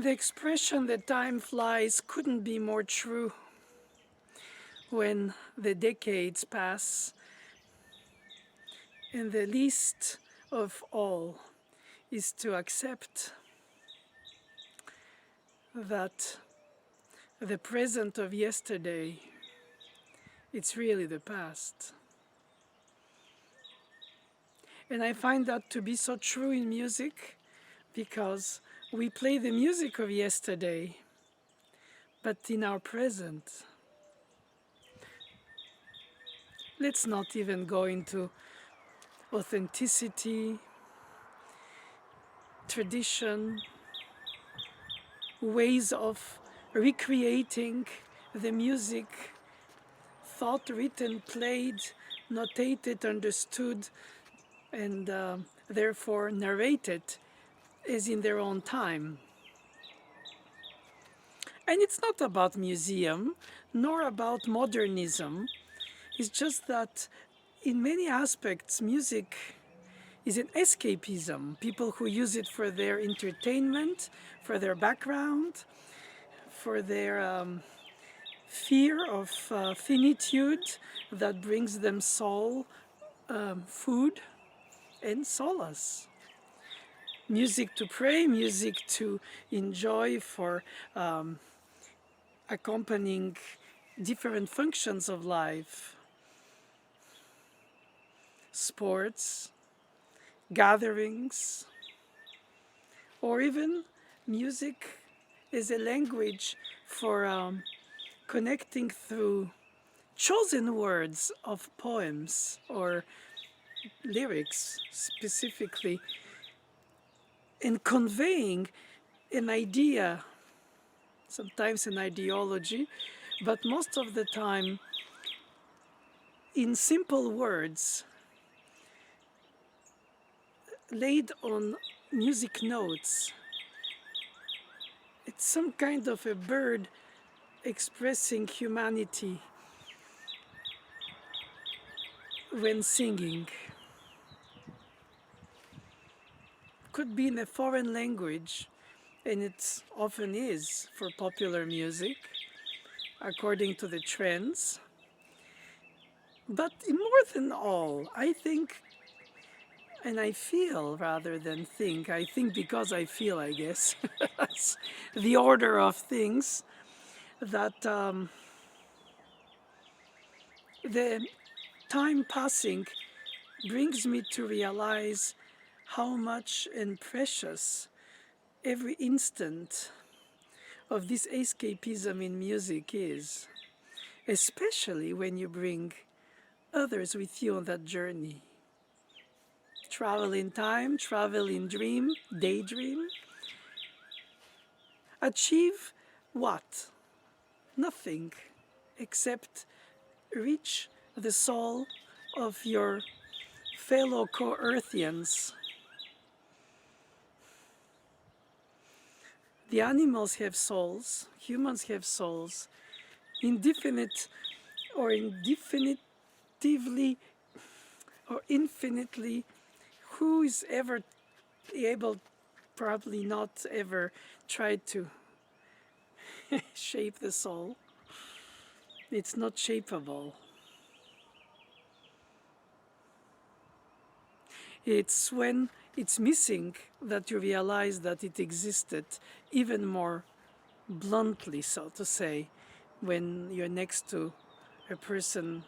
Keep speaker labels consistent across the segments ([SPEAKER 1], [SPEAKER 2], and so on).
[SPEAKER 1] The expression that time flies couldn't be more true when the decades pass, and the least of all is to accept that the present of yesterday, it's really the past. And I find that to be so true in music because we play the music of yesterday, but in our present. Let's not even go into authenticity, tradition, ways of recreating the music, thought, written, played, notated, understood, and therefore narrated as in their own time. And it's not about museum, nor about modernism. It's just that in many aspects, music is an escapism. People who use it for their entertainment, for their background, for their fear of finitude that brings them soul, food, and solace. Music to pray, music to enjoy for accompanying different functions of life, sports, gatherings, or even music is a language for connecting through chosen words of poems or lyrics specifically, and conveying an idea, sometimes an ideology, but most of the time in simple words laid on music notes. It's some kind of a bird expressing humanity when singing. Could be in a foreign language, and it often is for popular music, according to the trends. But more than all, I think, and I feel rather than think, I think because I feel, I guess, that's the order of things, that the time passing brings me to realize how much and precious every instant of this escapism in music is, especially when you bring others with you on that journey. Travel in time, travel in dream, daydream. Achieve what? Nothing except reach the soul of your fellow co-earthians. The animals have souls, humans have souls, indefinite or indefinitively or infinitely. Who is ever able, probably not ever, tried to shape the soul? It's not shapeable. It's when it's missing that you realize that it existed even more bluntly, so to say, when you're next to a person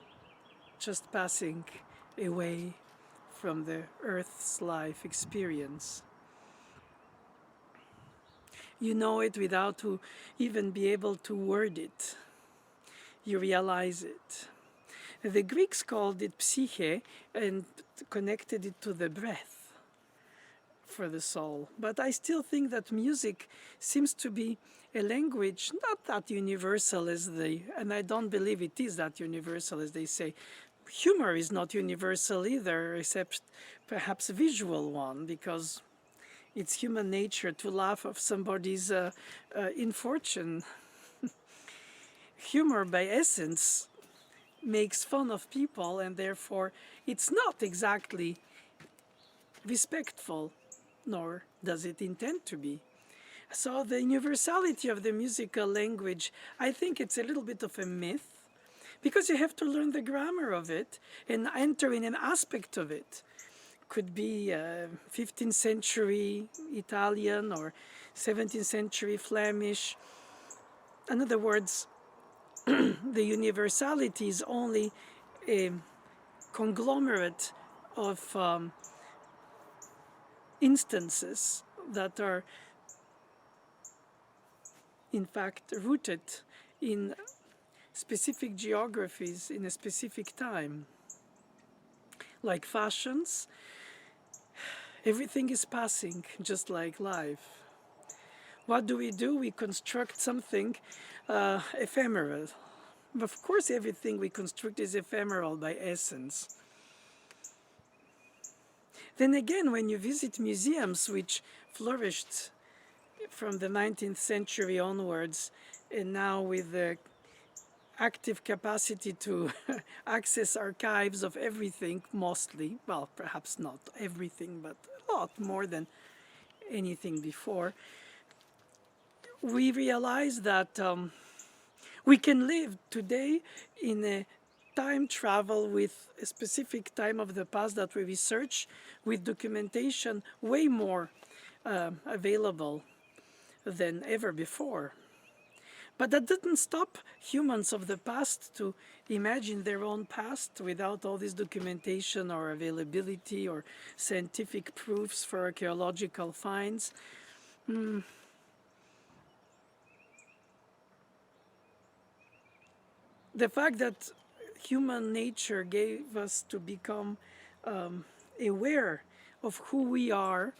[SPEAKER 1] just passing away from the earth's life experience. You know it without to even be able to word it. You realize it. The Greeks called it psyche and connected it to the breath for the soul. But I still think that music seems to be a language not that universal as and I don't believe it is that universal as they say. Humor is not universal either, except perhaps a visual one, because it's human nature to laugh of somebody's infortune. Humor, by essence, makes fun of people, and therefore it's not exactly respectful, nor does it intend to be. So the universality of the musical language, I think it's a little bit of a myth because you have to learn the grammar of it and enter in an aspect of it. Could be 15th century Italian or 17th century Flemish. In other words, the universality is only a conglomerate of instances that are in fact rooted in specific geographies in a specific time. Like fashions, everything is passing, just like life. What do? We construct something ephemeral. Of course, everything we construct is ephemeral by essence. Then again, when you visit museums which flourished from the 19th century onwards, and now with the active capacity to access archives of everything, mostly, well, perhaps not everything, but a lot more than anything before, we realize that we can live today in a time travel with a specific time of the past that we research with documentation way more available than ever before. But that didn't stop humans of the past to imagine their own past without all this documentation or availability or scientific proofs for archaeological finds. The fact that human nature gave us to become aware of who we are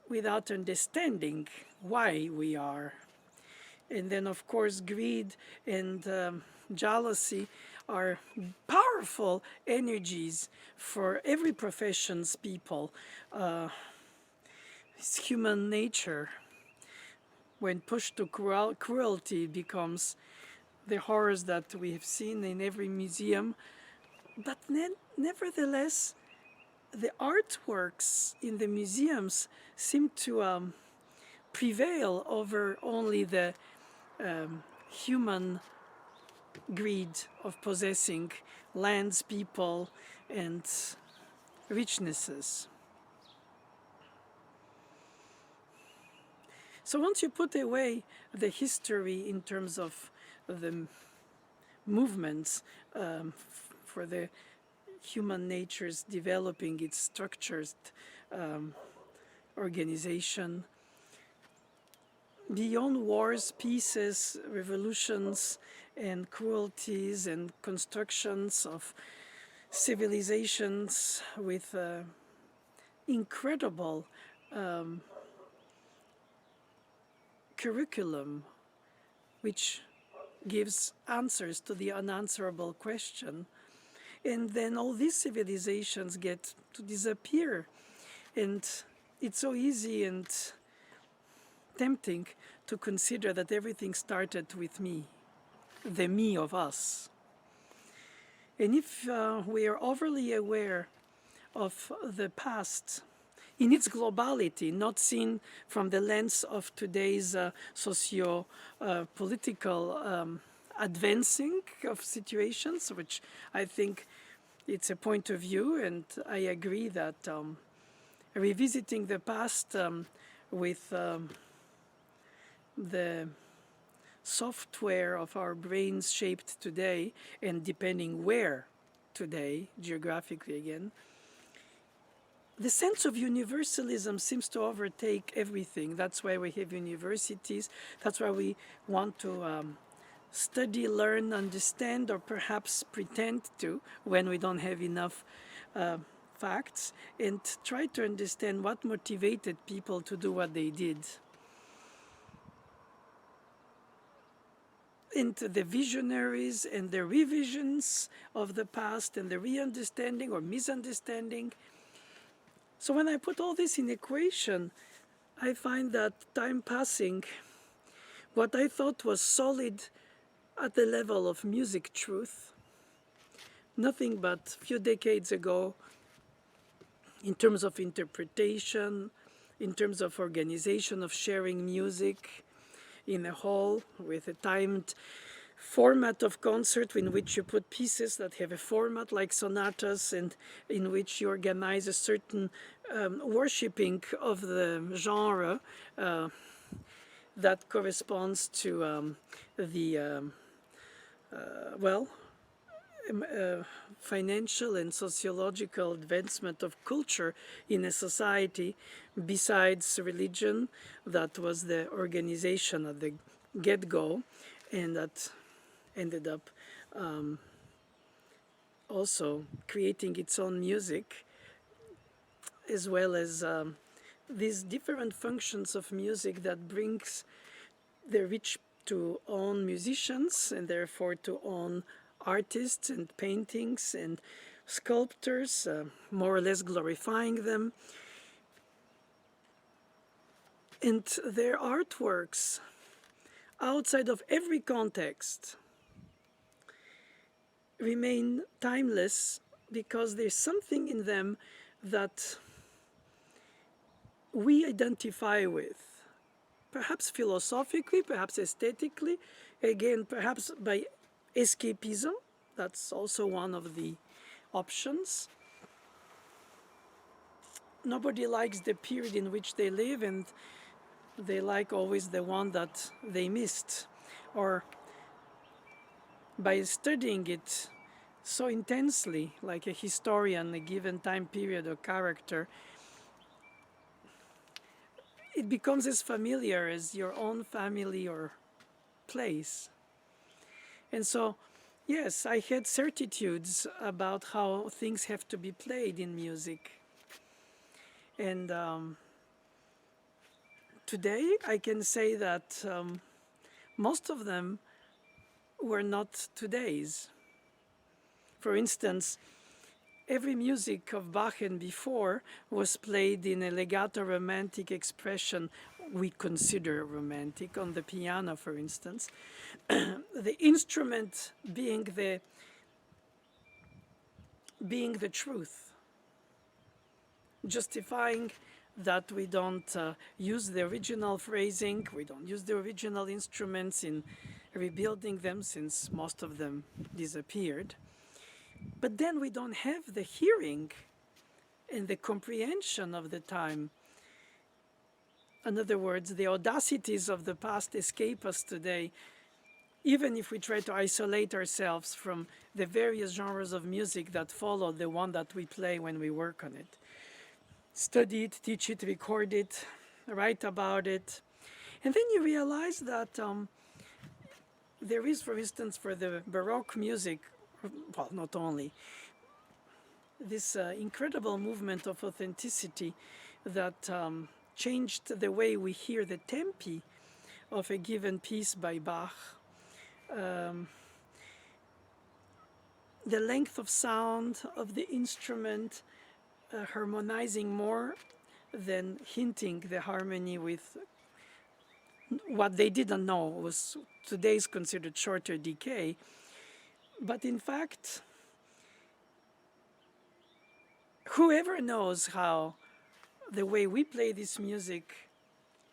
[SPEAKER 1] without understanding why we are. And then, of course, greed and jealousy are powerful energies for every profession's people. It's human nature. When pushed to cruelty, becomes the horrors that we have seen in every museum. But nevertheless, the artworks in the museums seem to prevail over only the human greed of possessing lands, people, and richnesses. So once you put away the history in terms of the movements for the human nature's developing its structured organization, beyond wars, peaces, revolutions, and cruelties and constructions of civilizations with incredible curriculum which gives answers to the unanswerable question. And then all these civilizations get to disappear. And it's so easy and tempting to consider that everything started with me, the me of us. And if we are overly aware of the past in its globality, not seen from the lens of today's socio-political advancing of situations, which I think it's a point of view, and I agree that revisiting the past with the software of our brains shaped today, and depending where today, geographically again, the sense of universalism seems to overtake everything. That's why we have universities. That's why we want to study, learn, understand, or perhaps pretend to when we don't have enough facts, and try to understand what motivated people to do what they did. Into the visionaries and the revisions of the past and the re-understanding or misunderstanding. So when I put all this in equation, I find that time passing, what I thought was solid at the level of music truth, nothing but a few decades ago, in terms of interpretation in terms of organization of sharing music in a hall with a timed format of concert in which you put pieces that have a format like sonatas and in which you organize a certain worshipping of the genre that corresponds to the well financial and sociological advancement of culture in a society besides religion that was the organization at the get-go and that ended up also creating its own music as well as these different functions of music that brings the rich to own musicians and therefore to own artists and paintings and sculptors, more or less glorifying them. And their artworks, outside of every context, remain timeless because there's something in them that we identify with. Perhaps philosophically, perhaps aesthetically, again, perhaps by escapism. That's also one of the options. Nobody likes the period in which they live, and they like always the one that they missed. Or by studying it so intensely, like a historian, a given time period or character, it becomes as familiar as your own family or place. And so, yes, I had certitudes about how things have to be played in music. And today I can say that most of them were not today's. For instance, every music of Bach and before was played in a legato romantic expression we consider romantic, on the piano, for instance. The instrument being the truth, justifying that we don't use the original phrasing, we don't use the original instruments in rebuilding them since most of them disappeared. But then we don't have the hearing and the comprehension of the time. In other words, the audacities of the past escape us today, even if we try to isolate ourselves from the various genres of music that follow the one that we play when we work on it. Study it, teach it, record it, write about it. And then you realize that there is, for instance, for the Baroque music, well, not only, this incredible movement of authenticity that changed the way we hear the tempi of a given piece by Bach. The length of sound of the instrument, harmonizing more than hinting the harmony with what they didn't know was today's considered shorter decay. But in fact, whoever knows how the way we play this music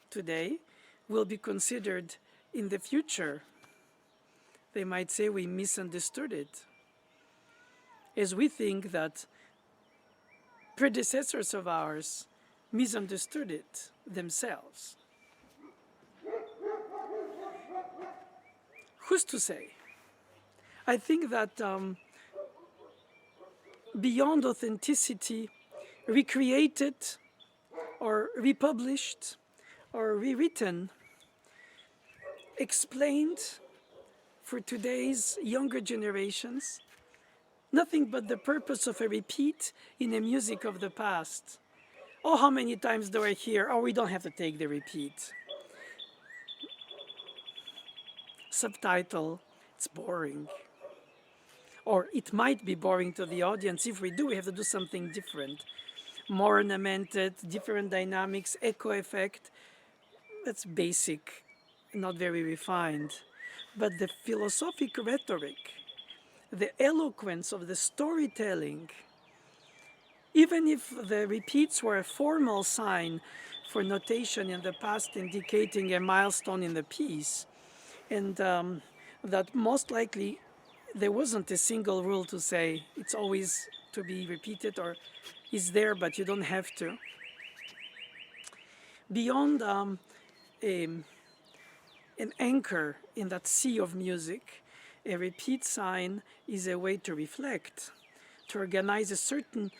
[SPEAKER 1] today will be considered in the future. They might say we misunderstood it, as we think that predecessors of ours misunderstood it themselves. Who's to say? I think that beyond authenticity, recreated or republished or rewritten, explained for today's younger generations, nothing but the purpose of a repeat in the music of the past. Oh, how many times do I hear, oh, we don't have to take the repeat. Subtitle, it's boring. Or it might be boring to the audience. If we do, we have to do something different. More ornamented, different dynamics, echo effect. That's basic, not very refined. But the philosophic rhetoric, the eloquence of the storytelling, even if the repeats were a formal sign for notation in the past indicating a milestone in the piece. And that most likely there wasn't a single rule to say it's always to be repeated or is there, but you don't have to. Beyond a, an anchor in that sea of music, a repeat sign is a way to reflect, to organize a certain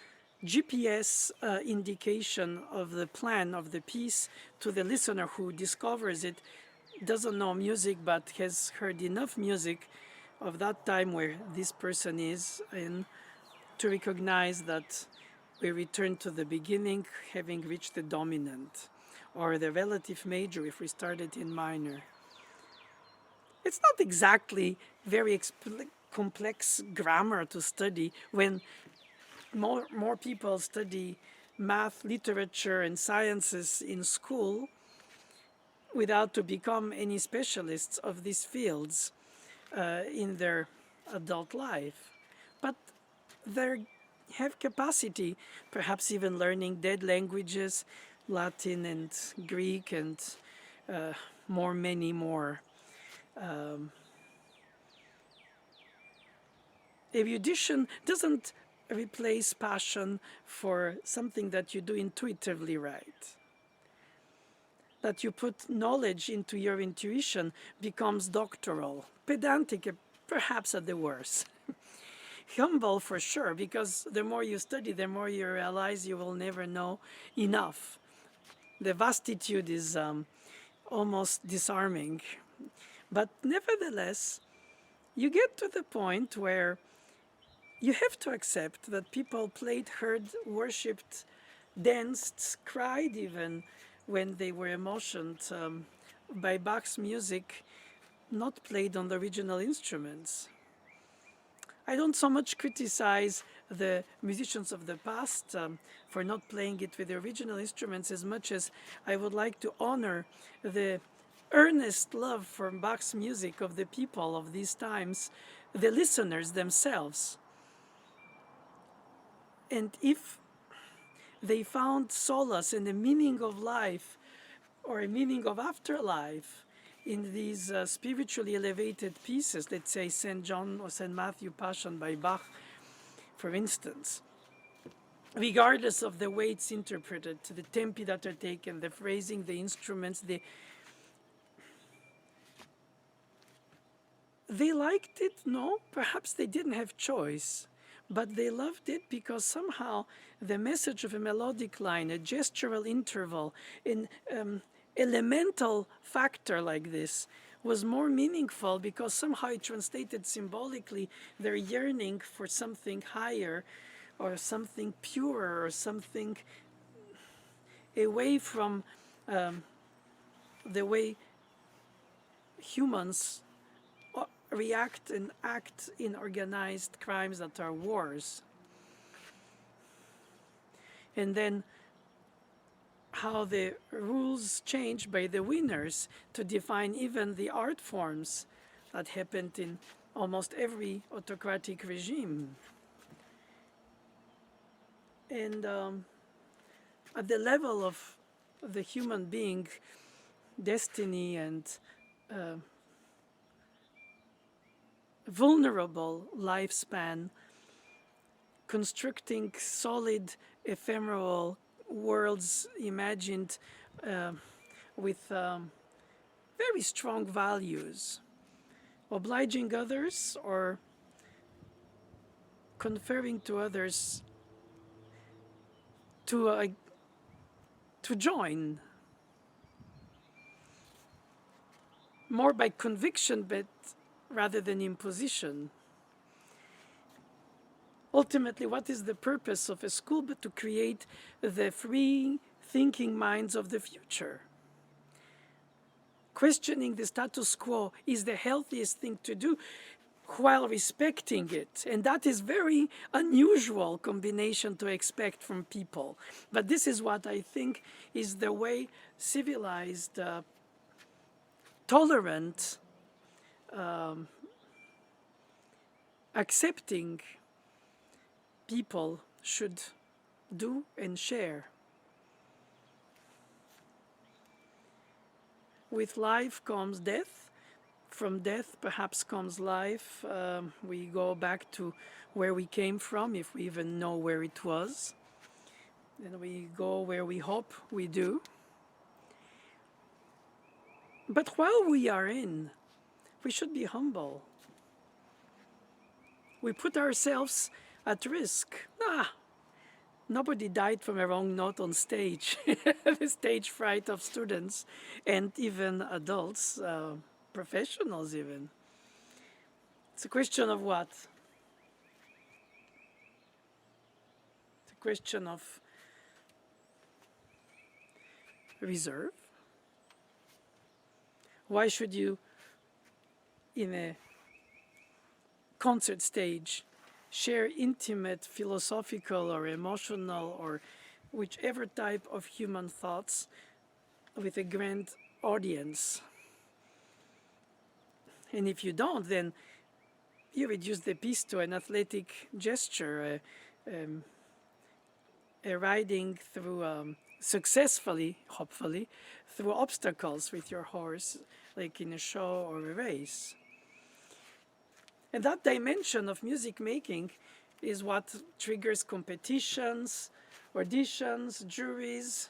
[SPEAKER 1] GPS indication of the plan of the piece to the listener who discovers it, doesn't know music but has heard enough music of that time where this person is, and to recognize that we return to the beginning having reached the dominant or the relative major if we started in minor. It's not exactly very complex grammar to study when more people study math, literature, and sciences in school without to become any specialists of these fields in their adult life. But they have capacity, perhaps even learning dead languages, Latin and Greek, and many more. Erudition doesn't replace passion for something that you do intuitively right. That you put knowledge into your intuition becomes doctoral, pedantic, perhaps at the worst. Humble for sure, because the more you study, the more you realize you will never know enough. The vastitude is almost disarming. But nevertheless, you get to the point where you have to accept that people played, heard, worshipped, danced, cried even when they were emotioned by Bach's music, not played on the original instruments. I don't so much criticize the musicians of the past for not playing it with the original instruments as much as I would like to honor the earnest love for Bach's music of the people of these times, the listeners themselves. And if they found solace and a meaning of life or a meaning of afterlife in these spiritually elevated pieces, let's say St. John or St. Matthew Passion by Bach, for instance, regardless of the way it's interpreted, the tempi that are taken, the phrasing, the instruments, they liked it? No, perhaps they didn't have choice. But they loved it because somehow the message of a melodic line, a gestural interval, an elemental factor like this was more meaningful because somehow it translated symbolically their yearning for something higher or something purer or something away from the way humans react and act in organized crimes that are wars. And then how the rules change by the winners to define even the art forms that happened in almost every autocratic regime. And at the level of the human being, destiny and vulnerable lifespan, constructing solid ephemeral worlds imagined with very strong values, obliging others or conferring to others to join, more by conviction but rather than imposition. Ultimately, what is the purpose of a school but to create the free thinking minds of the future? Questioning the status quo is the healthiest thing to do while respecting it. And that is very unusual combination to expect from people. But this is what I think is the way civilized, tolerant, accepting people should do and share. with life comes death. From death perhaps comes life. We go back to where we came from, if we even know where it was. And we go where we hope we do. But while we are in, we should be humble. We put ourselves at risk. Nobody died from a wrong note on stage. The stage fright of students and even adults, professionals even. It's a question of what? It's a question of reserve. Why should you, in a concert stage, share intimate, philosophical or emotional or whichever type of human thoughts with a grand audience? And if you don't, then you reduce the piece to an athletic gesture, a riding through successfully, hopefully, through obstacles with your horse, like in a show or a race. And that dimension of music making is what triggers competitions, auditions, juries.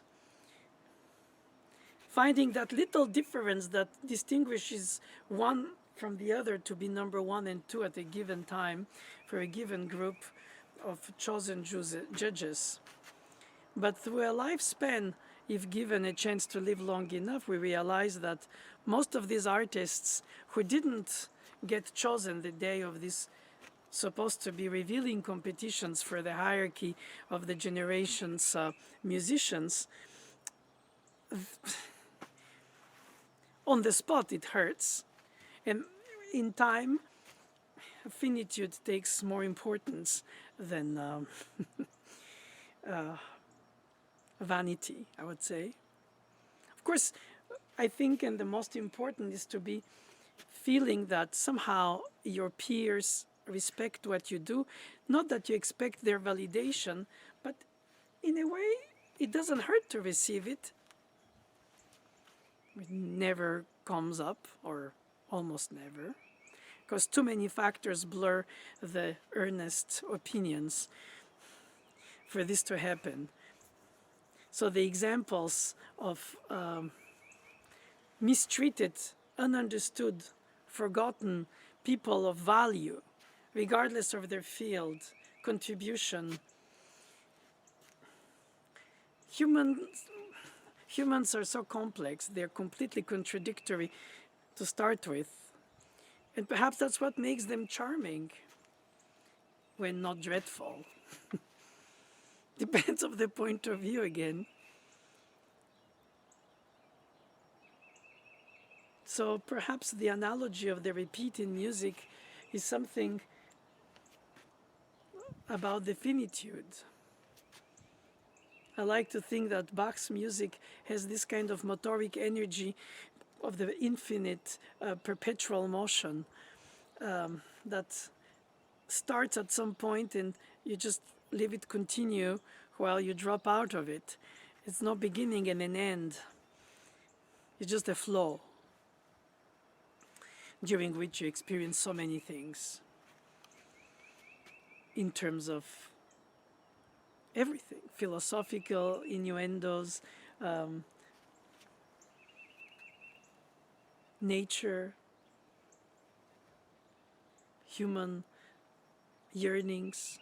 [SPEAKER 1] Finding that little difference that distinguishes one from the other to be number 1 and 2 at a given time for a given group of chosen judges. But through a lifespan, if given a chance to live long enough, we realize that most of these artists who didn't get chosen the day of this supposed to be revealing competitions for the hierarchy of the generation's musicians, on the spot it hurts. And in time, finitude takes more importance than vanity, I would say. Of course, I think, and the most important is to be feeling that somehow your peers respect what you do. Not that you expect their validation, but in a way, it doesn't hurt to receive it. It never comes up, or almost never, because too many factors blur the earnest opinions for this to happen. So the examples of mistreated, ununderstood, forgotten people of value, regardless of their field, contribution. Humans are so complex, they're completely contradictory to start with. And perhaps that's what makes them charming, when not dreadful. Depends on the point of view again. So perhaps the analogy of the repeat in music is something about the finitude. I like to think that Bach's music has this kind of motoric energy of the infinite, perpetual motion that starts at some point and you just leave it continue while you drop out of it. It's no beginning and an end. It's just a flow during which you experience so many things in terms of everything, philosophical innuendos, nature, human yearnings.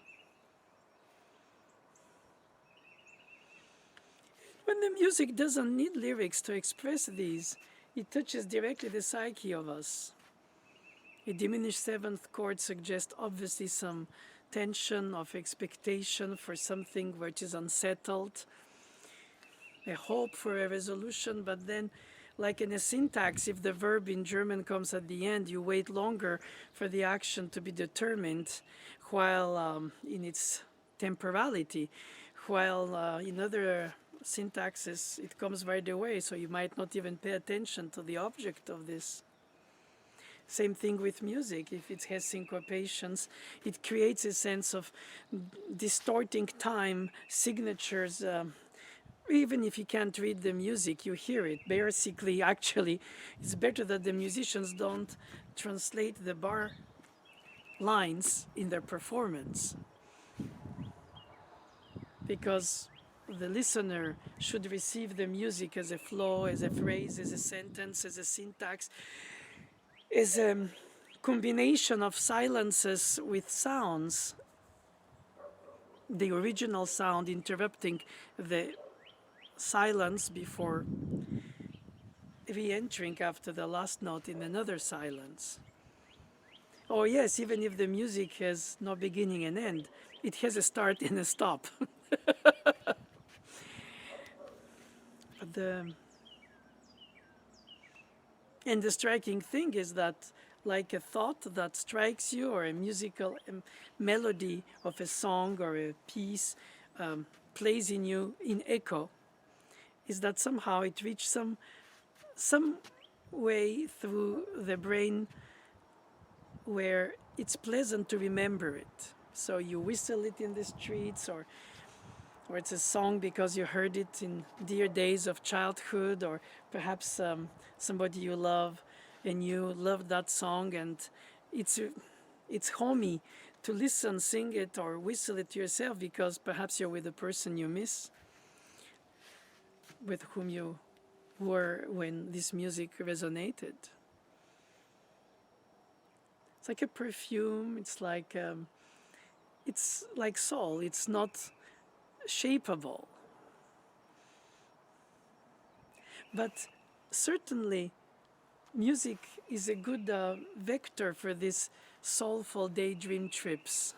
[SPEAKER 1] When the music doesn't need lyrics to express these, it touches directly the psyche of us. A diminished seventh chord suggests obviously some tension of expectation for something which is unsettled, a hope for a resolution, but then, like in a syntax, if the verb in German comes at the end, you wait longer for the action to be determined, while in its temporality, while in other syntaxes it comes right away, so you might not even pay attention to the object of this. Same thing with music. If it has syncopations, it creates a sense of distorting time, signatures, even if you can't read the music, you hear it. Basically, actually, it's better that the musicians don't translate the bar lines in their performance, because the listener should receive the music as a flow, as a phrase, as a sentence, as a syntax, as a combination of silences with sounds, the original sound interrupting the silence before re-entering after the last note in another silence. Or yes, even if the music has no beginning and end, it has a start and a stop. But and the striking thing is that, like a thought that strikes you, or a musical melody of a song or a piece plays in you in echo, is that somehow it reaches some way through the brain where it's pleasant to remember it. So you whistle it in the streets, or it's a song because you heard it in dear days of childhood, or perhaps somebody you love and you love that song, and it's homey to listen, sing it, or whistle it yourself because perhaps you're with a person you miss, with whom you were when this music resonated. It's like a perfume. It's like soul. It's not shapeable. But certainly, music is a good vector for these soulful daydream trips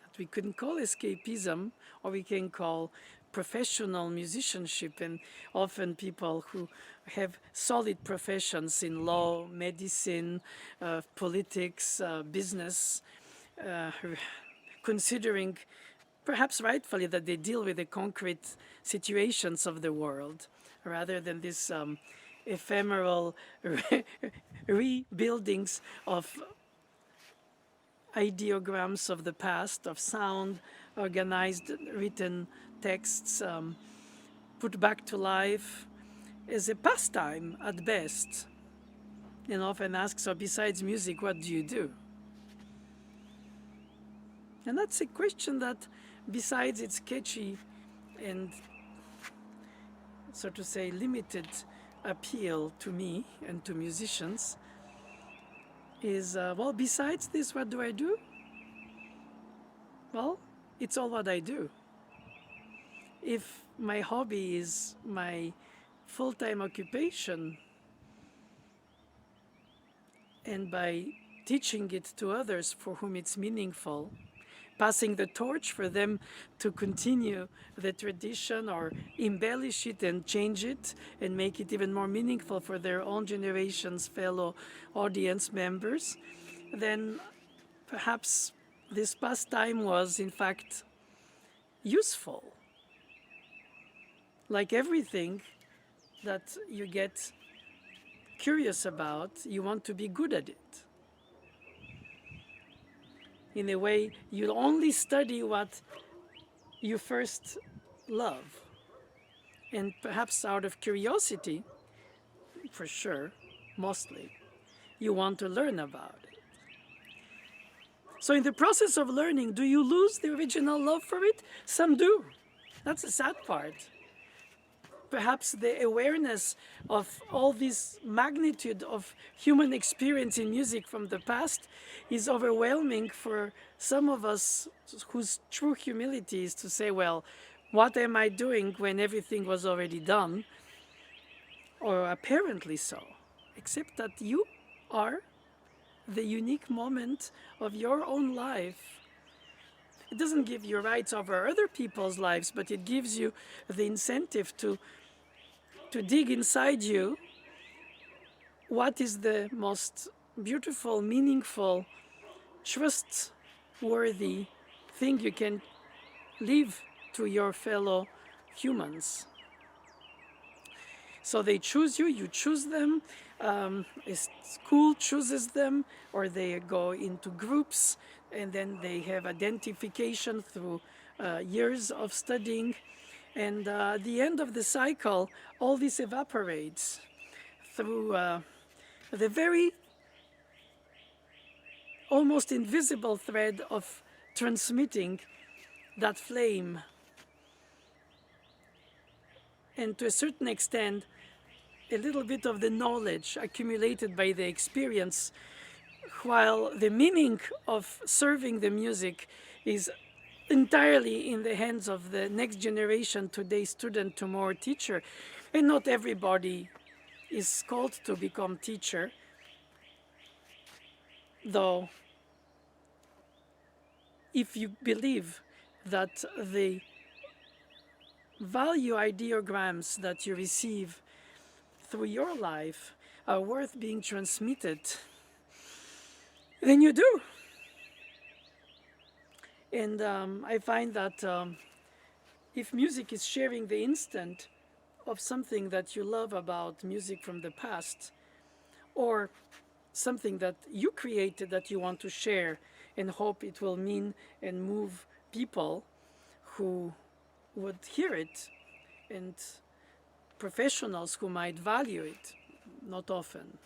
[SPEAKER 1] that we can call escapism, or we can call professional musicianship. And often people who have solid professions in law, medicine, politics, business, considering perhaps rightfully that they deal with the concrete situations of the world rather than this ephemeral rebuildings of ideograms of the past, of sound, organized written texts put back to life as a pastime at best. And often ask, so besides music, what do you do? And that's a question that, besides its catchy and, so to say, limited appeal to me and to musicians, is, well, besides this, what do I do? Well, it's all what I do. If my hobby is my full-time occupation, and by teaching it to others for whom it's meaningful, passing the torch for them to continue the tradition or embellish it and change it and make it even more meaningful for their own generation's fellow audience members, then perhaps this pastime was in fact useful. Like everything that you get curious about, you want to be good at it. In a way, you'll only study what you first love. And perhaps out of curiosity, for sure, mostly, you want to learn about it. So in the process of learning, do you lose the original love for it? Some do. That's the sad part. Perhaps the awareness of all this magnitude of human experience in music from the past is overwhelming for some of us, whose true humility is to say, well, what am I doing when everything was already done? Or apparently so, except that you are the unique moment of your own life. It doesn't give you rights over other people's lives, but it gives you the incentive to dig inside you what is the most beautiful, meaningful, trustworthy thing you can leave to your fellow humans. So they choose you, you choose them, a school chooses them, or they go into groups, and then they have identification through years of studying, and at the end of the cycle, all this evaporates through the very almost invisible thread of transmitting that flame. And to a certain extent, a little bit of the knowledge accumulated by the experience, while the meaning of serving the music is entirely in the hands of the next generation, today student, tomorrow teacher. And not everybody is called to become teacher, though if you believe that the value ideograms that you receive through your life are worth being transmitted, then you do. And I find that if music is sharing the instant of something that you love about music from the past, or something that you created that you want to share and hope it will mean and move people who would hear it, and professionals who might value it, not often.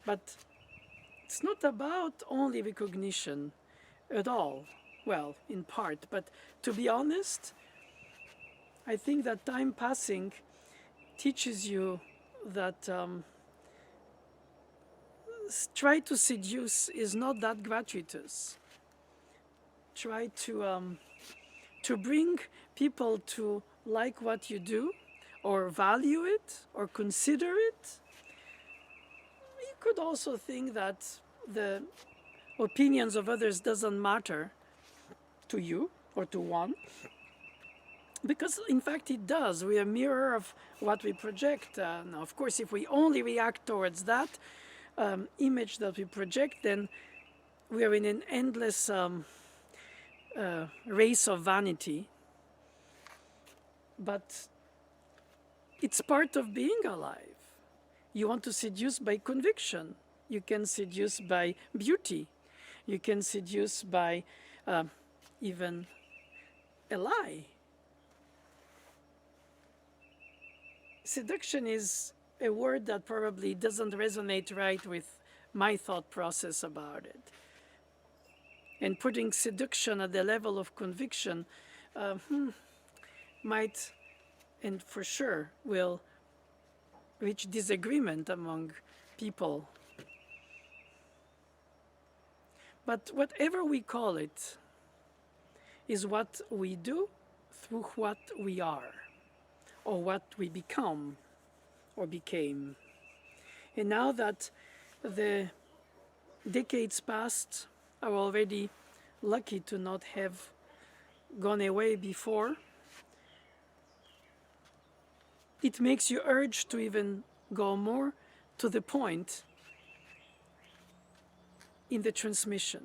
[SPEAKER 1] But it's not about only recognition at all. Well, in part, but to be honest, I think that time passing teaches you that try to seduce is not that gratuitous. Try to bring people to like what you do, or value it, or consider it. You could also think that the opinions of others doesn't matter to you or to one, because in fact it does. We are a mirror of what we project. Now, of course, if we only react towards that image that we project, then we are in an endless race of vanity. But it's part of being alive. You want to seduce by conviction. You can seduce by beauty. You can seduce by even a lie. Seduction is a word that probably doesn't resonate right with my thought process about it. And putting seduction at the level of conviction might, and for sure will, reach disagreement among people. But whatever we call it is what we do through what we are, or what we become or became. And now that the decades past are already lucky to not have gone away before, it makes you urge to even go more to the point in the transmission.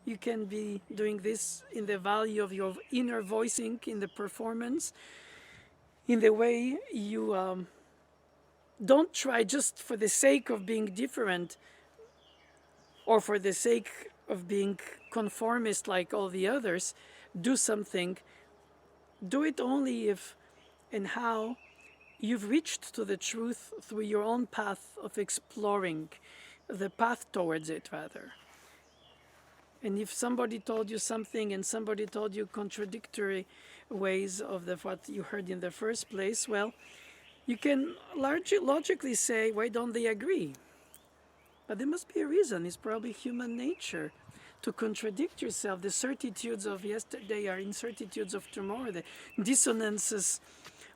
[SPEAKER 1] You can be doing this in the value of your inner voicing, in the performance, in the way you don't try just for the sake of being different, or for the sake of being conformist like all the others. Do something. Do it only if and how you've reached to the truth through your own path of exploring, the path towards it, rather. And if somebody told you something and somebody told you contradictory ways of what you heard in the first place, well, you can logically say, why don't they agree? But there must be a reason. It's probably human nature to contradict yourself. The certitudes of yesterday are incertitudes of tomorrow. The dissonances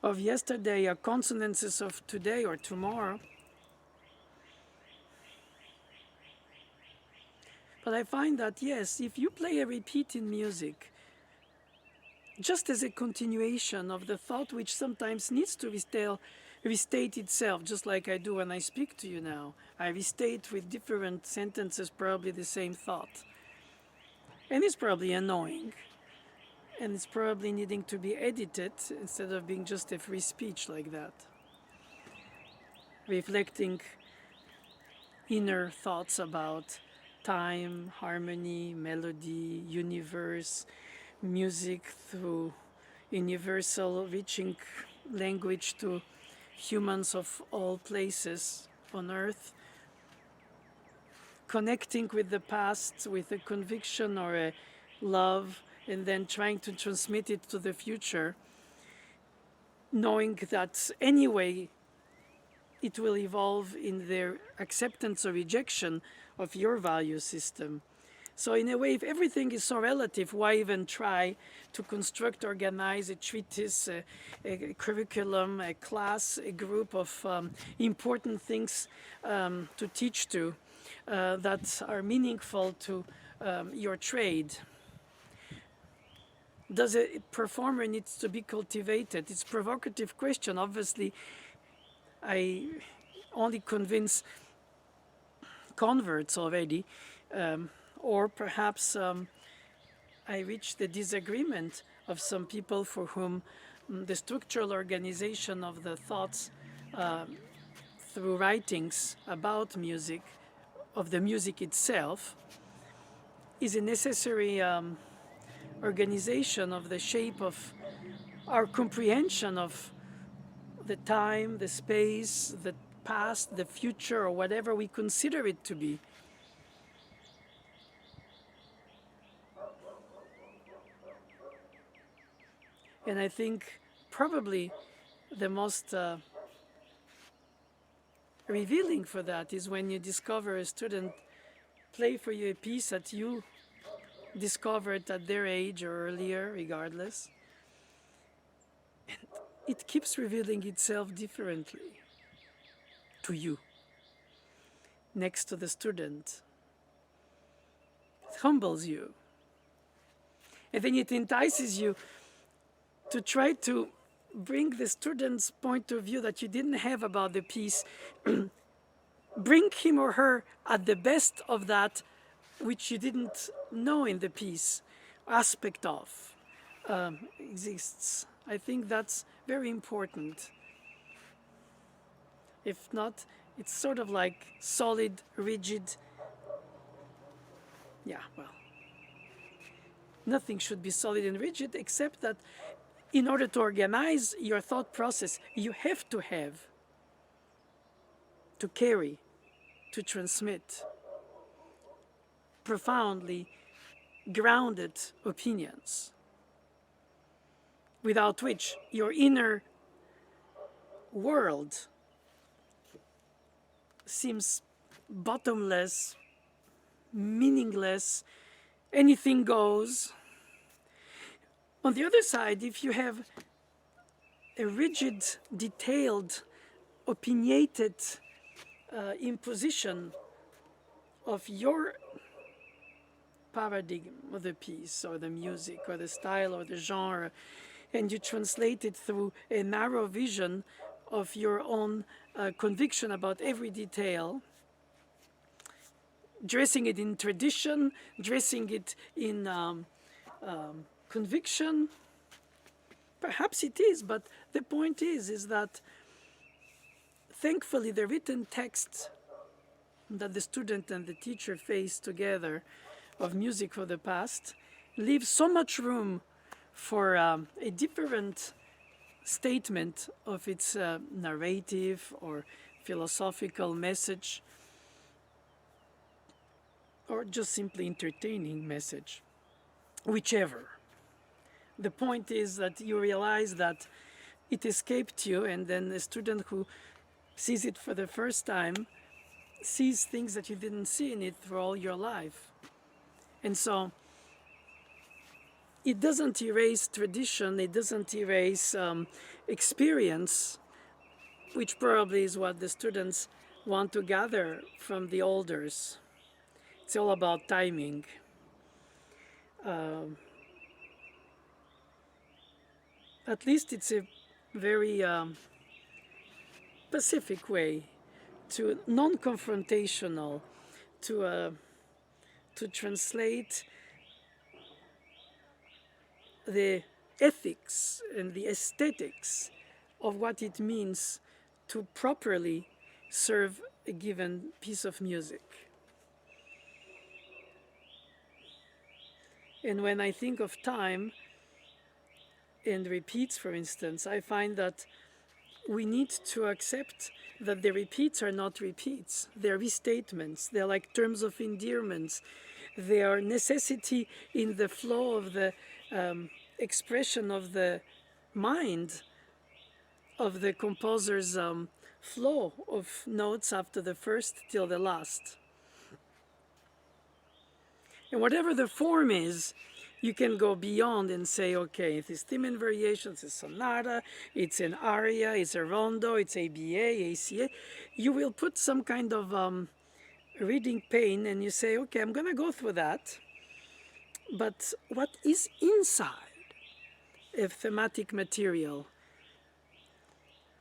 [SPEAKER 1] of yesterday are consonances of today or tomorrow. But I find that, yes, if you play a repeat in music, just as a continuation of the thought which sometimes needs to restate itself, just like I do when I speak to you now. I restate with different sentences probably the same thought. And it's probably annoying. And it's probably needing to be edited instead of being just a free speech like that. Reflecting inner thoughts about time, harmony, melody, universe, music through universal reaching language to humans of all places on earth, connecting with the past with a conviction or a love, and then trying to transmit it to the future, knowing that anyway it will evolve in their acceptance or rejection of your value system. So in a way, if everything is so relative, why even try to construct, organize a treatise, a curriculum, a class, a group of important things to teach to that are meaningful to your trade? Does a performer needs to be cultivated? It's a provocative question. Obviously, I only convince converts already, or perhaps I reach the disagreement of some people for whom the structural organization of the thoughts through writings about music, of the music itself, is a necessary organization of the shape of our comprehension of the time, the space, the past, the future, or whatever we consider it to be. And I think probably the most revealing for that is when you discover a student play for you a piece that you discovered at their age or earlier, regardless. And it keeps revealing itself differently to you, next to the student. It humbles you. And then it entices you to try to bring the student's point of view that you didn't have about the piece, bring him or her at the best of that which you didn't know in the piece, aspect of, exists. I think that's very important. If not, it's sort of like solid, rigid. Yeah, well, nothing should be solid and rigid except that in order to organize your thought process, you have to have, to carry, to transmit profoundly grounded opinions, without which your inner world seems bottomless, meaningless, anything goes. On the other side, if you have a rigid, detailed, opinionated imposition of your paradigm of the piece or the music or the style or the genre, and you translate it through a narrow vision of your own conviction about every detail, dressing it in tradition, dressing it in conviction. Perhaps it is, but the point is that thankfully the written text that the student and the teacher face together of music for the past leaves so much room for a different statement of its narrative or philosophical message, or just simply entertaining message, whichever. The point is that you realize that it escaped you, and then a student who sees it for the first time sees things that you didn't see in it through all your life. And so it doesn't erase tradition, it doesn't erase experience, which probably is what the students want to gather from the elders. It's all about timing. At least it's a very pacific way, to non-confrontational, to translate the ethics and the aesthetics of what it means to properly serve a given piece of music. And when I think of time and repeats, for instance, I find that we need to accept that the repeats are not repeats. They're restatements. They're like terms of endearments. They are necessity in the flow of the expression of the mind, of the composer's flow of notes after the first till the last. And whatever the form is, you can go beyond and say, okay, it is theme and variations, it's sonata, it's an aria, it's a rondo, it's ABA, ACA. You will put some kind of reading pain and you say, okay, I'm going to go through that. But what is inside a thematic material?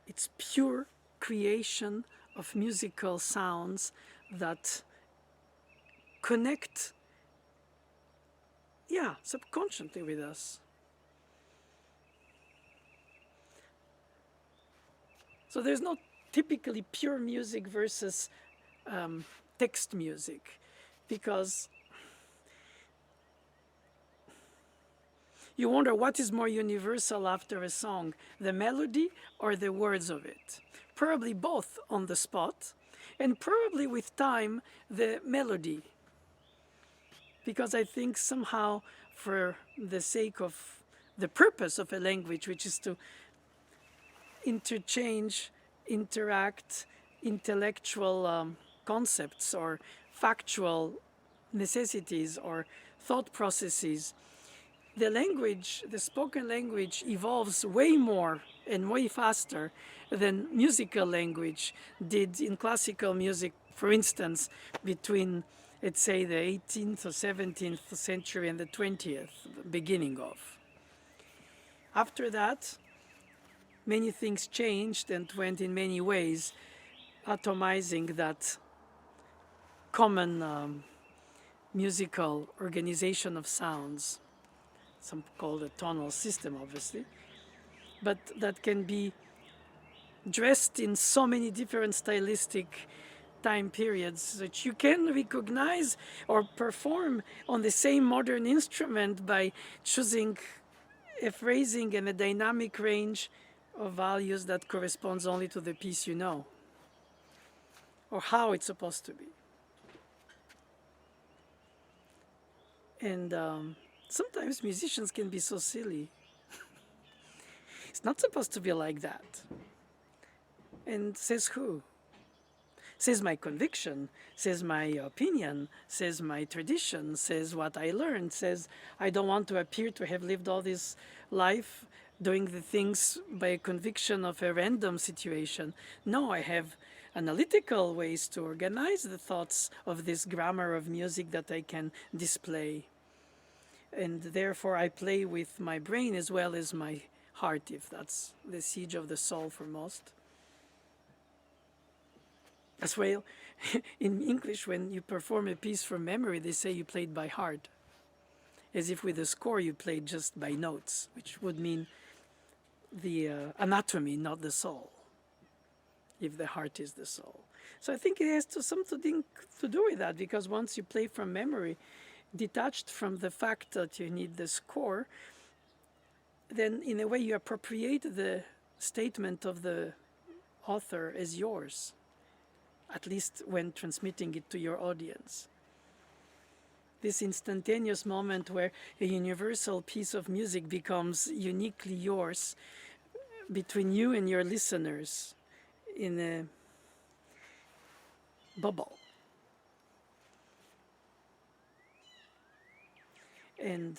[SPEAKER 1] It's pure creation of musical sounds that connect, subconsciously with us. So there's no typically pure music versus text music, because you wonder what is more universal after a song, the melody or the words of it. Probably both on the spot, and probably with time, the melody. Because I think somehow, for the sake of the purpose of a language, which is to interchange, interact intellectual concepts or factual necessities or thought processes, the language, the spoken language, evolves way more and way faster than musical language did in classical music, for instance, between, let's say, the 18th or 17th century and the 20th, beginning of. After that, many things changed and went in many ways, atomizing that common musical organization of sounds. Some call it tonal system, obviously, but that can be dressed in so many different stylistic time periods that you can recognize or perform on the same modern instrument by choosing a phrasing and a dynamic range of values that corresponds only to the piece you know, or how it's supposed to be. And sometimes musicians can be so silly. It's not supposed to be like that. And says who? Says my conviction, says my opinion, says my tradition, says what I learned, says I don't want to appear to have lived all this life doing the things by a conviction of a random situation. No, I have analytical ways to organize the thoughts of this grammar of music that I can display. And therefore I play with my brain as well as my heart, if that's the siege of the soul for most. As well, in English, when you perform a piece from memory, they say you played by heart, as if with a score you played just by notes, which would mean the anatomy, not the soul, if the heart is the soul. So I think it has something to do with that, because once you play from memory, detached from the fact that you need the score, then in a way you appropriate the statement of the author as yours, at least when transmitting it to your audience. This instantaneous moment where a universal piece of music becomes uniquely yours between you and your listeners in a bubble. And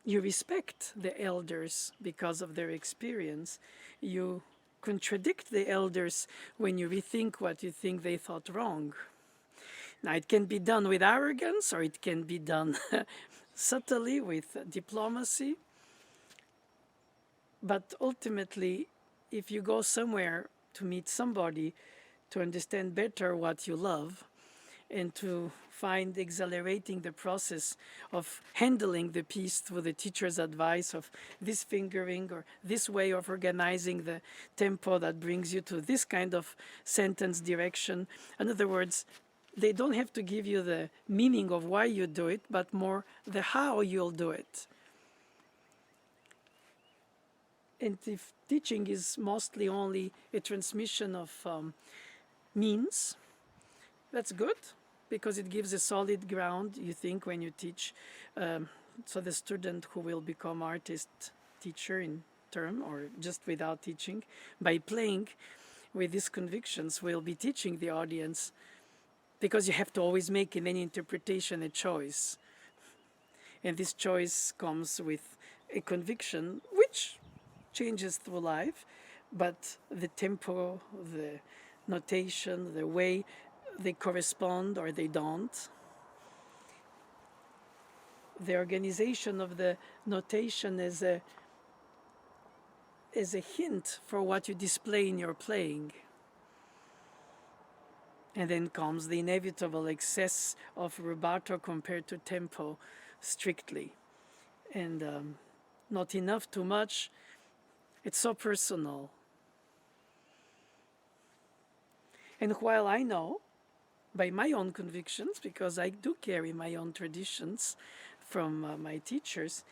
[SPEAKER 1] you respect the elders because of their experience. You contradict the elders when you rethink what you think they thought wrong. Now, it can be done with arrogance, or it can be done subtly with diplomacy. But ultimately, if you go somewhere to meet somebody, to understand better what you love, and to find exhilarating the process of handling the piece through the teacher's advice of this fingering or this way of organizing the tempo that brings you to this kind of sentence direction. In other words, they don't have to give you the meaning of why you do it, but more the how you'll do it. And if teaching is mostly only a transmission of means, that's good, because it gives a solid ground, you think, when you teach. So the student who will become artist teacher in term, or just without teaching, by playing with these convictions, will be teaching the audience, because you have to always make in any interpretation a choice. And this choice comes with a conviction, which changes through life, but the tempo, the notation, the way they correspond or they don't, the organization of the notation is a hint for what you display in your playing. And then comes the inevitable excess of rubato compared to tempo strictly. And not enough, too much. It's so personal. And while I know by my own convictions, because I do carry my own traditions from my teachers,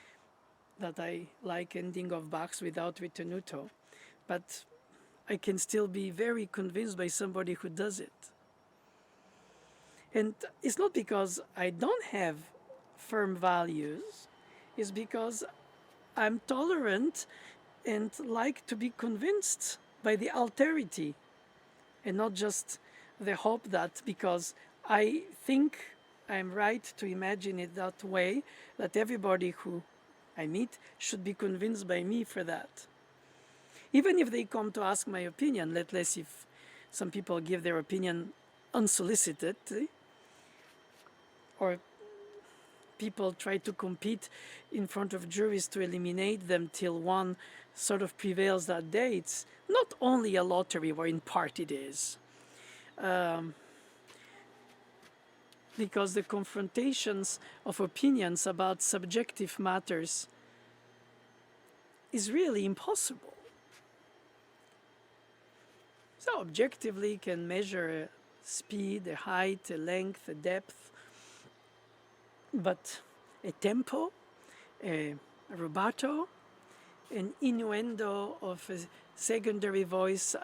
[SPEAKER 1] that I like ending of Bachs without ritenuto, but I can still be very convinced by somebody who does it. And it's not because I don't have firm values, it's because I'm tolerant and like to be convinced by the alterity, and not just the hope that because I think I'm right to imagine it that way, that everybody who I meet should be convinced by me for that. Even if they come to ask my opinion, let less if some people give their opinion unsolicited, or people try to compete in front of juries to eliminate them till one sort of prevails that day. It's not only a lottery, or in part it is. Because the confrontations of opinions about subjective matters is really impossible. So objectively can measure a speed, a height, a length, a depth, but a tempo, a rubato, an innuendo of a secondary voice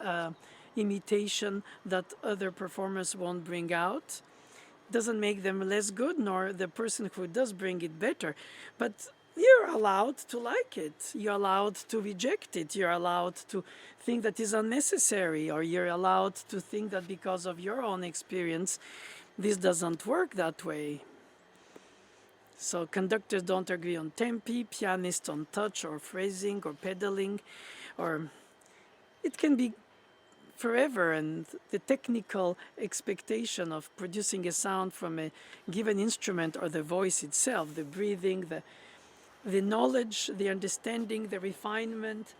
[SPEAKER 1] imitation that other performers won't bring out doesn't make them less good, nor the person who does bring it better. But you're allowed to like it. You're allowed to reject it. You're allowed to think that is unnecessary, or you're allowed to think that because of your own experience, this doesn't work that way. So conductors don't agree on tempi, pianists on touch or phrasing or pedaling, or it can be forever, and the technical expectation of producing a sound from a given instrument or the voice itself, the breathing, the knowledge, the understanding, the refinement,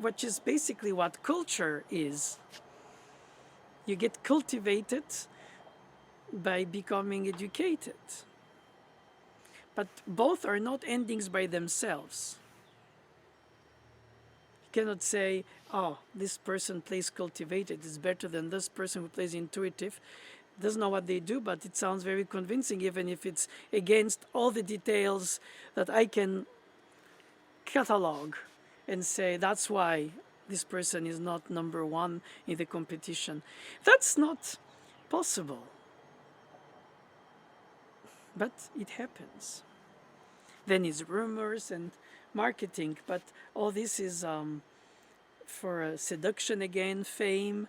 [SPEAKER 1] which is basically what culture is. You get cultivated by becoming educated. But both are not endings by themselves. You cannot say, oh, this person plays cultivated, it's better than this person who plays intuitive. Doesn't know what they do, but it sounds very convincing, even if it's against all the details that I can catalog and say that's why this person is not number one in the competition. That's not possible. But it happens. Then it's rumors and marketing, but all this is for seduction again, fame,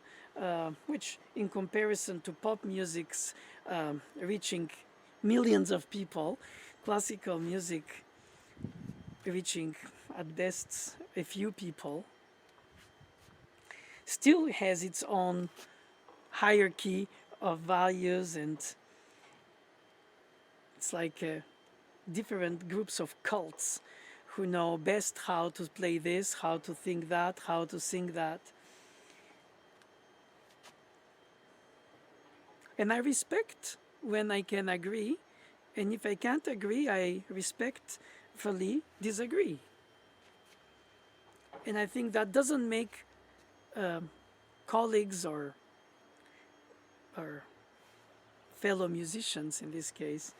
[SPEAKER 1] which in comparison to pop music's reaching millions of people, classical music reaching at best a few people, still has its own hierarchy of values, and it's like different groups of cults who know best how to play this, how to think that, how to sing that. And I respect when I can agree, and if I can't agree, I respectfully disagree. And I think that doesn't make colleagues or fellow musicians in this case,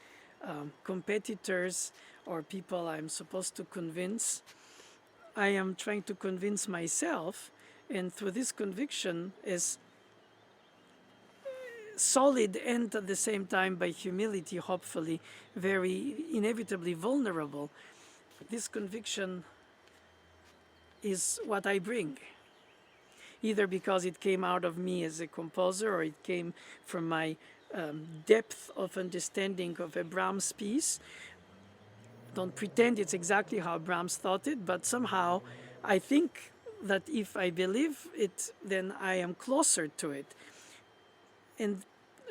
[SPEAKER 1] competitors or people I'm supposed to convince. I am trying to convince myself, and through this conviction is solid and at the same time by humility, hopefully, very inevitably vulnerable. This conviction is what I bring, either because it came out of me as a composer or it came from my depth of understanding of a Brahms piece. Don't pretend it's exactly how Brahms thought it, but somehow I think that if I believe it, then I am closer to it. And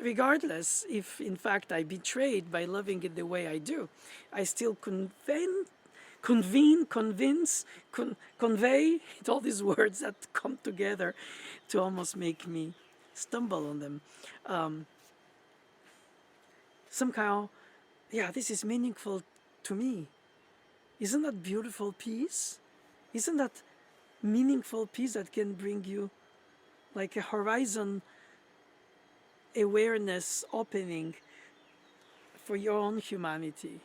[SPEAKER 1] regardless if in fact I betrayed by loving it the way I do, I still convince, convey, all these words that come together to almost make me stumble on them. Somehow, yeah, this is meaningful to me. Isn't that beautiful peace? Isn't that meaningful peace that can bring you like a horizon awareness opening for your own humanity?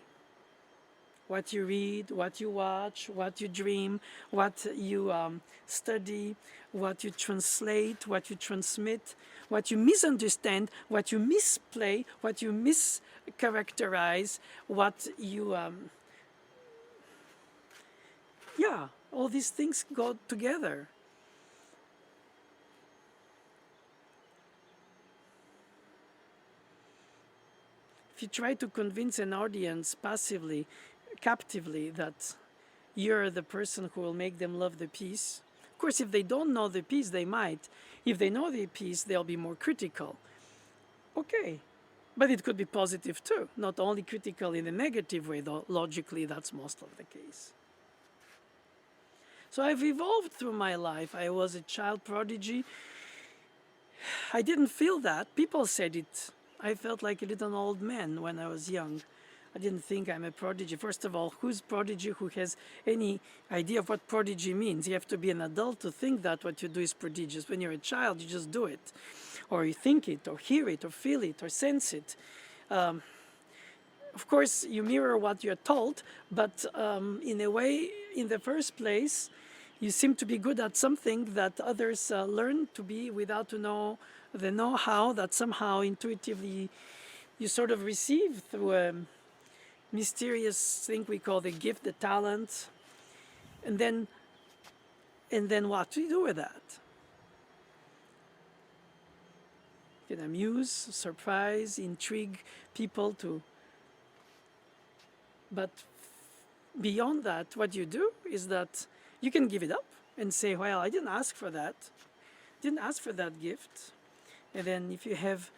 [SPEAKER 1] What you read, what you watch, what you dream, what you study, what you translate, what you transmit, what you misunderstand, what you misplay, what you mischaracterize, what you yeah, all these things go together. If you try to convince an audience passively, captively, that you're the person who will make them love the piece, of course, if they don't know the piece, they might. If they know the piece, they'll be more critical. Okay. But it could be positive too, not only critical in a negative way, though logically that's most of the case. So I've evolved through my life. I was a child prodigy. I didn't feel that. People said it. I felt like a little old man when I was young. I didn't think I'm a prodigy. First of all, who's prodigy who has any idea of what prodigy means? You have to be an adult to think that what you do is prodigious. When you're a child, you just do it. Or you think it, or hear it, or feel it, or sense it. Of course, you mirror what you're told, but in a way, in the first place, you seem to be good at something that others learn to be without to know the know-how that somehow intuitively you sort of receive through a mysterious thing we call the gift, the talent. And then what do you do with that? You can amuse, surprise, intrigue people to. But beyond that, what you do is that you can give it up and say, well, I didn't ask for that. Didn't ask for that gift. And then if you have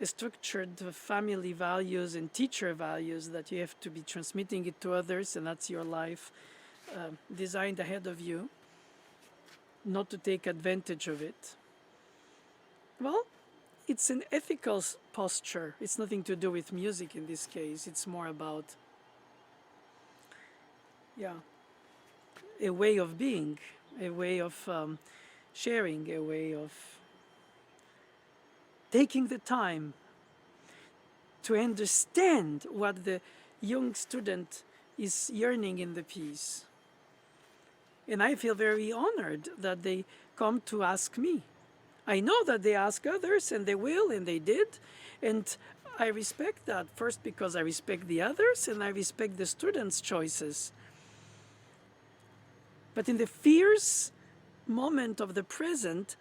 [SPEAKER 1] a structured family values and teacher values that you have to be transmitting it to others, and that's your life designed ahead of you, not to take advantage of it. Well, it's an ethical posture. It's nothing to do with music in this case. It's more about, a way of being, a way of sharing, a way of taking the time to understand what the young student is yearning in the piece. And I feel very honored that they come to ask me. I know that they ask others, and they will, and they did. And I respect that, first because I respect the others, and I respect the students' choices. But in the fierce moment of the present,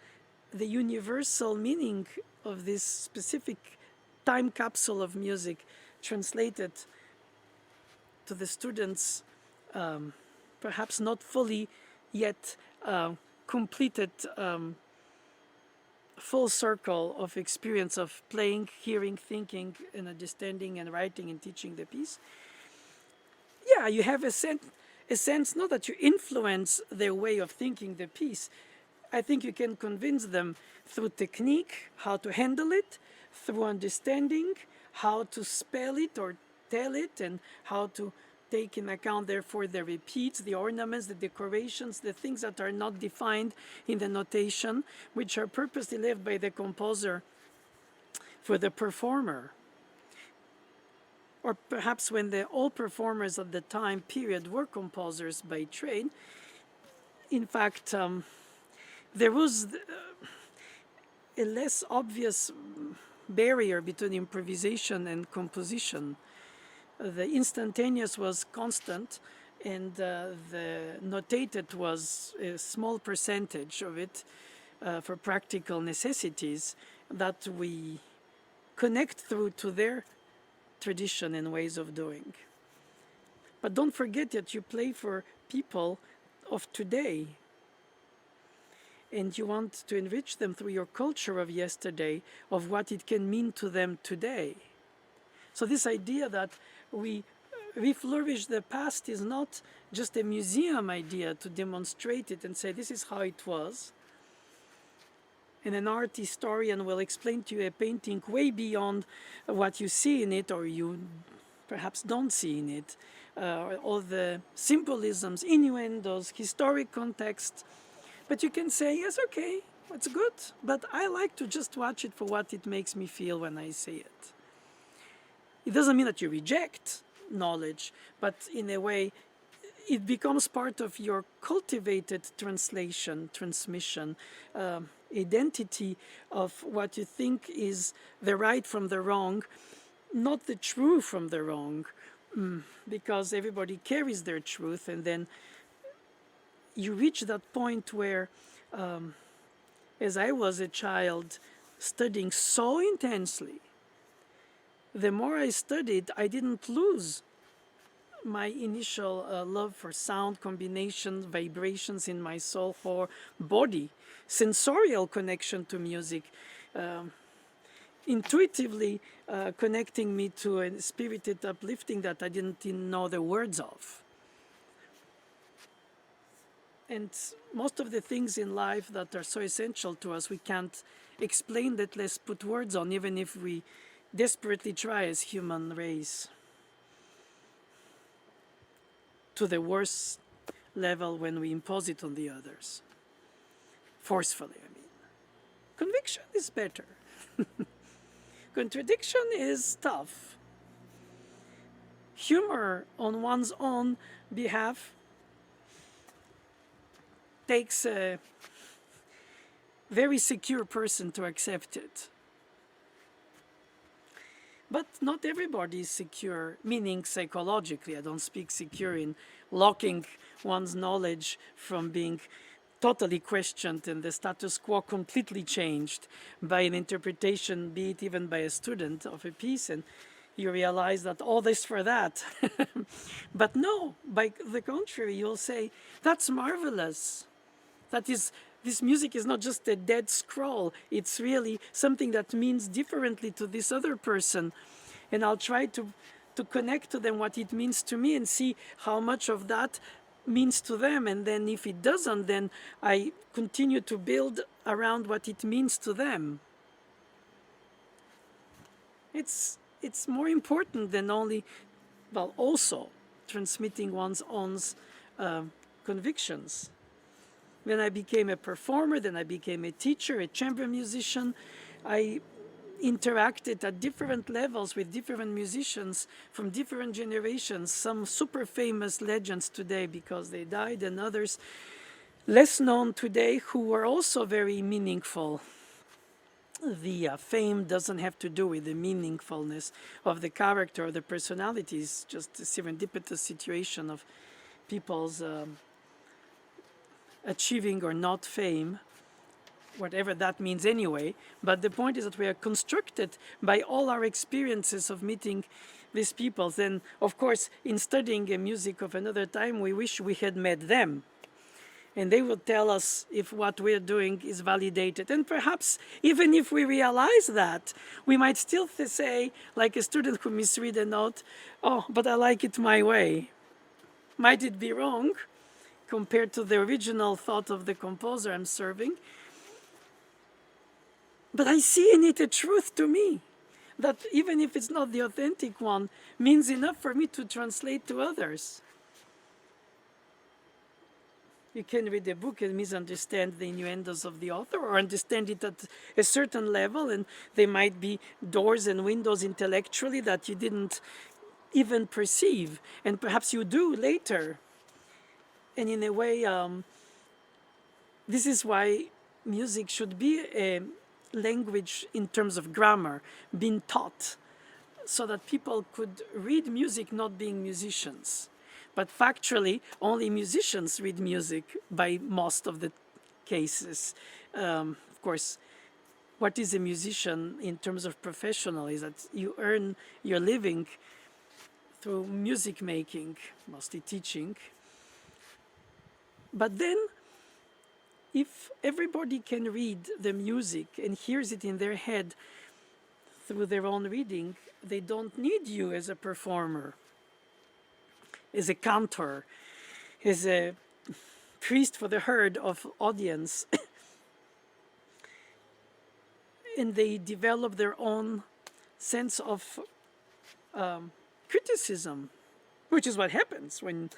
[SPEAKER 1] the universal meaning of this specific time capsule of music translated to the students, perhaps not fully yet completed full circle of experience of playing, hearing, thinking, and understanding, and writing and teaching the piece. Yeah, you have a sense not that you influence their way of thinking the piece. I think you can convince them through technique, how to handle it, through understanding, how to spell it or tell it, and how to take in account, therefore, the repeats, the ornaments, the decorations, the things that are not defined in the notation, which are purposely left by the composer for the performer. or perhaps when all performers at the time period were composers by trade, in fact, there was a less obvious barrier between improvisation and composition. The instantaneous was constant, and the notated was a small percentage of it for practical necessities that we connect through to their tradition and ways of doing. But don't forget that you play for people of today, and you want to enrich them through your culture of yesterday, of what it can mean to them today. So this idea that we reflourish the past is not just a museum idea to demonstrate it and say this is how it was. And an art historian will explain to you a painting way beyond what you see in it, or you perhaps don't see in it. All the symbolisms, innuendos, historic context. But you can say, yes, okay, it's good, but I like to just watch it for what it makes me feel when I see it. It doesn't mean that you reject knowledge, but in a way, it becomes part of your cultivated translation, transmission, identity of what you think is the right from the wrong, not the true from the wrong, because everybody carries their truth, and then you reach that point where, as I was a child studying so intensely, the more I studied, I didn't lose my initial love for sound combinations, vibrations in my soul, for body, sensorial connection to music, intuitively connecting me to a spirited uplifting that I didn't even know the words of. And most of the things in life that are so essential to us, we can't explain, that let's put words on, even if we desperately try as human race, to the worst level when we impose it on the others. Forcefully, I mean. Conviction is better. Contradiction is tough. Humor on one's own behalf takes a very secure person to accept it. But not everybody is secure, meaning psychologically. I don't speak secure in locking one's knowledge from being totally questioned and the status quo completely changed by an interpretation, be it even by a student of a piece, and you realize that all this for that. But no, by the contrary, you'll say, that's marvelous. That is, this music is not just a dead scroll. It's really something that means differently to this other person. And I'll try to connect to them what it means to me and see how much of that means to them. And then if it doesn't, then I continue to build around what it means to them. It's more important than only, well, also transmitting one's own convictions. When I became a performer, then I became a teacher, a chamber musician. I interacted at different levels with different musicians from different generations, some super famous legends today because they died, and others less known today who were also very meaningful. The fame doesn't have to do with the meaningfulness of the character or the personality. It's just a serendipitous situation of people's achieving or not fame, whatever that means anyway. But the point is that we are constructed by all our experiences of meeting these people. Then, of course, in studying the music of another time, we wish we had met them. And they would tell us if what we're doing is validated. And perhaps even if we realize that, we might still say, like a student who misread a note, oh, but I like it my way. Might it be wrong compared to the original thought of the composer I'm serving? But I see in it a truth to me that even if it's not the authentic one, means enough for me to translate to others. You can read a book and misunderstand the innuendos of the author, or understand it at a certain level, and there might be doors and windows intellectually that you didn't even perceive, and perhaps you do later. And in a way, this is why music should be a language in terms of grammar, being taught, so that people could read music not being musicians. But factually, only musicians read music by most of the cases. Of course, what is a musician in terms of professional is that you earn your living through music making, mostly teaching. But then, if everybody can read the music and hears it in their head through their own reading, they don't need you as a performer, as a cantor, as a priest for the herd of audience. And they develop their own sense of criticism, which is what happens when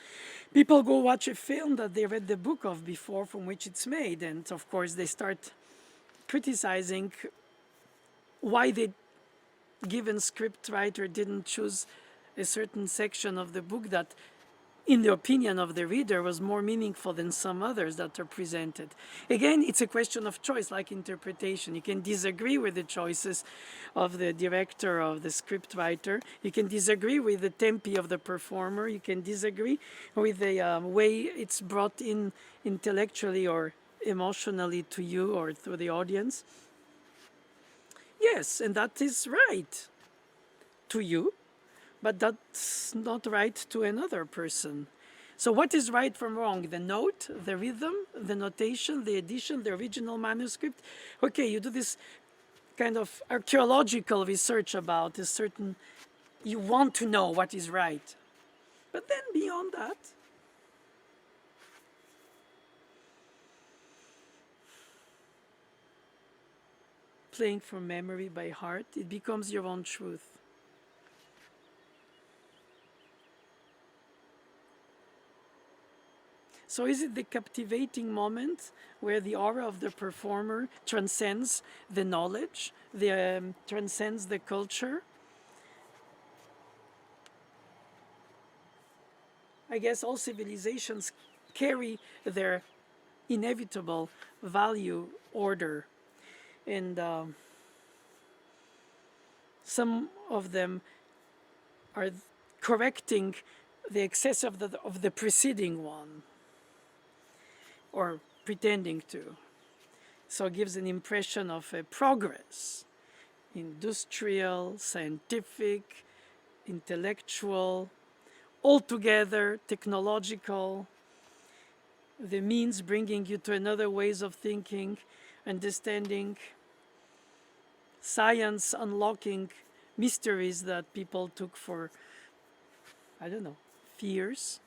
[SPEAKER 1] people go watch a film that they read the book of before from which it's made. And of course, they start criticizing why the given script writer didn't choose a certain section of the book that, in the opinion of the reader, was more meaningful than some others that are presented. Again, it's a question of choice, like interpretation. You can disagree with the choices of the director, of the script writer. You can disagree with the tempi of the performer. You can disagree with the way it's brought in intellectually or emotionally to you or through the audience. Yes, and that is right to you, but that's not right to another person. So what is right from wrong? The note, the rhythm, the notation, the edition, the original manuscript? Okay, you do this kind of archaeological research about a certain, you want to know what is right. But then beyond that, playing from memory by heart, it becomes your own truth. So is it the captivating moment where the aura of the performer transcends the knowledge, transcends the culture? I guess all civilizations carry their inevitable value order, and some of them are correcting the excess of the preceding one, or pretending to. So it gives an impression of a progress, industrial, scientific, intellectual, altogether technological, the means bringing you to another ways of thinking, understanding, science unlocking mysteries that people took for, I don't know, fears.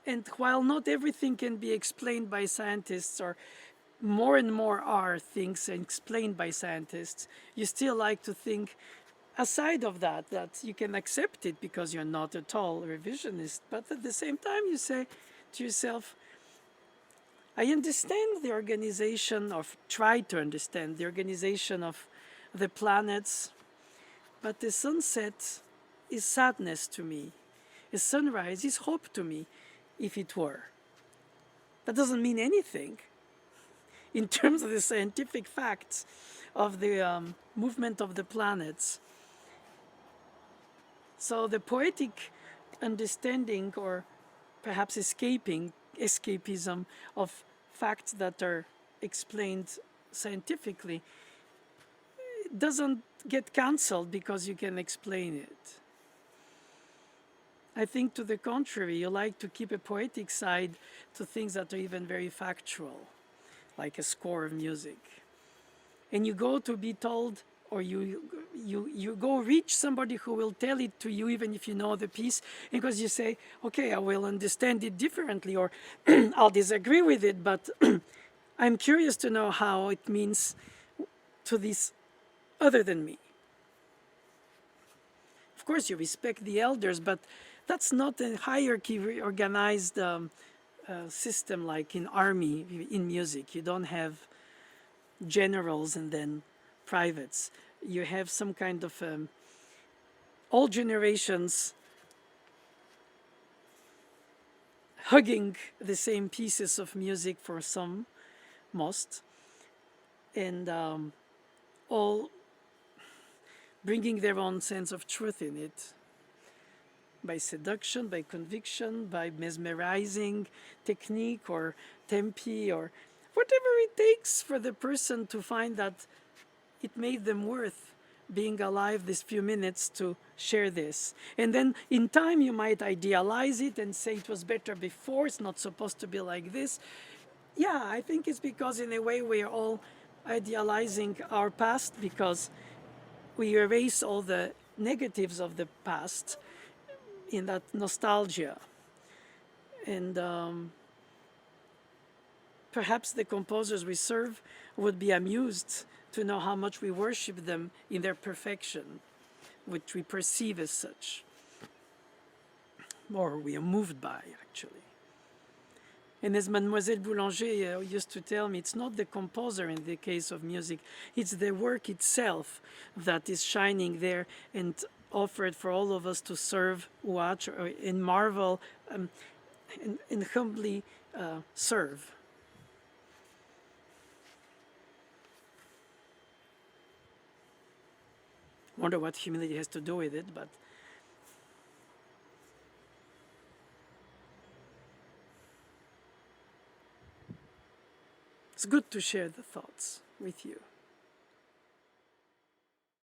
[SPEAKER 1] And while not everything can be explained by scientists, or more and more are things explained by scientists, you still like to think, aside of that, that you can accept it because you're not at all revisionist. But at the same time, you say to yourself, I understand the organization, or try to understand the organization of the planets, but the sunset is sadness to me. A sunrise is hope to me, if it were. That doesn't mean anything in terms of the scientific facts of the movement of the planets. So the poetic understanding, or perhaps escapism of facts that are explained scientifically, doesn't get cancelled because you can explain it. I think, to the contrary, you like to keep a poetic side to things that are even very factual, like a score of music. And you go to be told, or you go reach somebody who will tell it to you even if you know the piece, because you say, okay, I will understand it differently, or I'll disagree with it, but I'm curious to know how it means to this other than me. Of course, you respect the elders, but that's not a hierarchy organized system like in army, in music. You don't have generals and then privates. You have some kind of all generations hugging the same pieces of music for some, most, and all bringing their own sense of truth in it by seduction, by conviction, by mesmerizing technique or tempi or whatever it takes for the person to find that it made them worth being alive these few minutes to share this. And then in time you might idealize it and say it was better before, it's not supposed to be like this. Yeah, I think it's because in a way we are all idealizing our past because we erase all the negatives of the past in that nostalgia. And perhaps the composers we serve would be amused to know how much we worship them in their perfection, which we perceive as such, or we are moved by, actually. And as Mademoiselle Boulanger used to tell me, it's not the composer in the case of music, it's the work itself that is shining there and offered for all of us to serve, watch, or, and marvel, and humbly serve. Wonder what humility has to do with it, but it's good to share the thoughts with you.